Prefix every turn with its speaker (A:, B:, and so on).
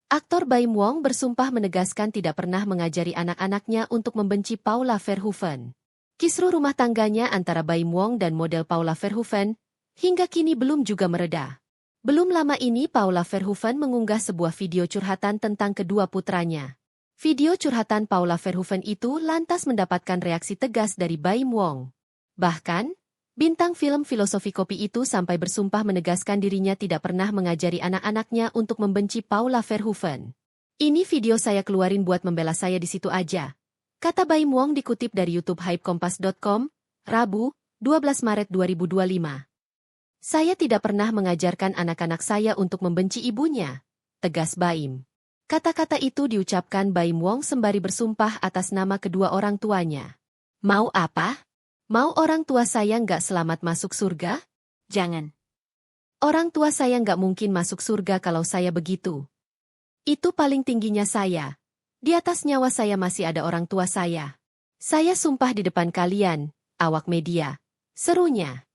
A: Aktor Baim Wong bersumpah menegaskan tidak pernah mengajari anak-anaknya untuk membenci Paula Verhoeven. Kisruh rumah tangganya antara Baim Wong dan model Paula Verhoeven hingga kini belum juga mereda. Belum lama ini Paula Verhoeven mengunggah sebuah video curhatan tentang kedua putranya. Video curhatan Paula Verhoeven itu lantas mendapatkan reaksi tegas dari Baim Wong. Bahkan, bintang film filosofi kopi itu sampai bersumpah menegaskan dirinya tidak pernah mengajari anak-anaknya untuk membenci Paula Verhoeven. Ini video saya keluarin buat membela saya di situ aja, kata Baim Wong dikutip dari YouTube hypekompas.com, Rabu, 12 Maret 2025. Saya tidak pernah mengajarkan anak-anak saya untuk membenci ibunya, tegas Baim. Kata-kata itu diucapkan Baim Wong sembari bersumpah atas nama kedua orang tuanya. Mau apa? Mau orang tua saya nggak selamat masuk surga? Jangan. Orang tua saya nggak mungkin masuk surga kalau saya begitu. Itu paling tingginya saya. Di atas nyawa saya masih ada orang tua saya. Saya sumpah di depan kalian, awak media, serunya.